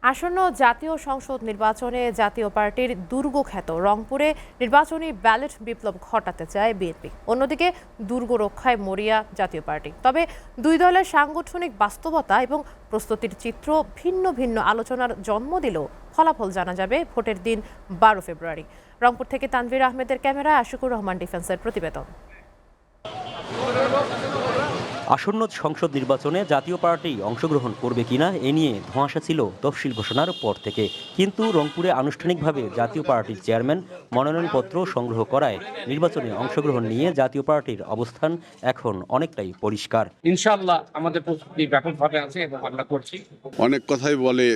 আসন্ন জাতীয় সংসদ নির্বাচনে জাতীয় পার্টির দুর্গখ্যাত রংপুরে নির্বাচনী ব্যালট বিপ্লব ঘটাতে চায় বিএনপি। অন্যদিকে দুর্গ রক্ষায় মরিয়া জাতীয় পার্টি। তবে দুই দলের সাংগঠনিক বাস্তবতা এবং প্রস্তুতির চিত্র ভিন্ন ভিন্ন আলোচনার জন্ম দিলেও ফলাফল জানা যাবে ভোটের দিন 12 ফেব্রুয়ারি। রংপুর থেকে তানভীর আহমেদের ক্যামেরায় আশিকুর রহমান ডিফেন্সের প্রতিবেদন। আসন্ন সংসদ নির্বাচনে জাতীয় পার্টি অংশগ্রহণ করবে কিনা এ নিয়ে ধোঁয়াশা ছিল তফসিল ঘোষণার পর থেকে, কিন্তু রংপুরে আনুষ্ঠানিকভাবে জাতীয় পার্টির চেয়ারম্যান মনোনয়নপত্র সংগ্রহ করায় নির্বাচনে অংশগ্রহণ নিয়ে জাতীয় পার্টির অবস্থান এখন অনেকটাই পরিষ্কার। ইনশাআল্লাহ আমাদের প্রস্তুতি ব্যাপকভাবে আছে এবং আমরা করছি। অনেক কথাই বলে,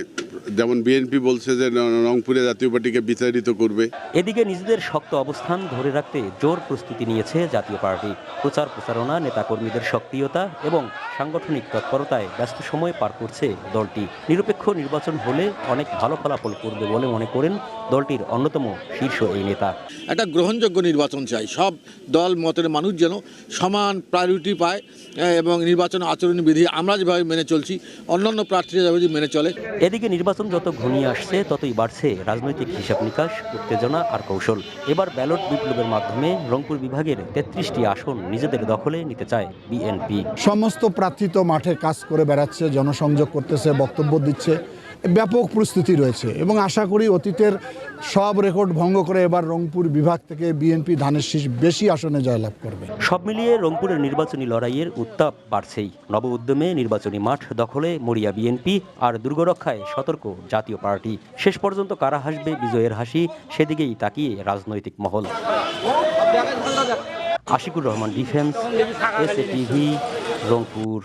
যেমন বিএনপি বলছে যে রংপুরে জাতীয় পার্টিকে বিতাড়িত করবে। এদিকে নিজেদের শক্ত অবস্থান ধরে রাখতে জোর প্রস্তুতি নিয়েছে জাতীয় পার্টি। প্রচার প্রচারণা, নেতাকর্মীদের সক্রিয়তা এবং সাংগঠনিক তৎপরতায় ব্যস্ত সময় পার করছে দলটি। নিরপেক্ষ নির্বাচন হলে অনেক ভালো ফলাফল করবে বলে মনে করেন দলটির অন্যতম শীর্ষ এই নেতা। একটা গ্রহণযোগ্য নির্বাচন চাই, সব দল মতের মানুষ যেন সমান প্রায়োরিটি পায় এবং নির্বাচন আচরণ বিধি আমরা যেভাবে মেনে চলছি অন্যান্য প্রার্থীরা যেভাবে মেনে চলে। এদিকে নির্বাচন যত ঘনিয়ে আসছে ততই বাড়ছে রাজনৈতিক হিসাব নিকাশ, উত্তেজনা আর কৌশল। এবার ব্যালট বিপ্লবের মাধ্যমে রংপুর বিভাগের 33টি আসন নিজেদের দখলে নিতে চায় বিএনপি। সমস্ত প্রার্থী তো মাঠে কাজ করে বেড়াচ্ছে, জনসংযোগ করতেছে, বক্তব্য দিচ্ছে, ব্যাপক প্রস্তুতি রয়েছে এবং আশা করি অতীতের সব রেকর্ড ভঙ্গ করে এবার রংপুর বিভাগ থেকে বিএনপি ধানের শীষ বেশি আসনে জয়লাভ করবে। সব মিলিয়ে রংপুরের নির্বাচনী লড়াইয়ের উত্তাপ বাড়ছেই। নব উদ্যমে নির্বাচনী মাঠ দখলে মরিয়া বিএনপি আর দুর্গরক্ষায় সতর্ক জাতীয় পার্টি। শেষ পর্যন্ত কারা হাসবে বিজয়ের হাসি, সেদিকেই তাকিয়ে রাজনৈতিক মহল। Ashikur Rahman defence, SA TV, Rangpur.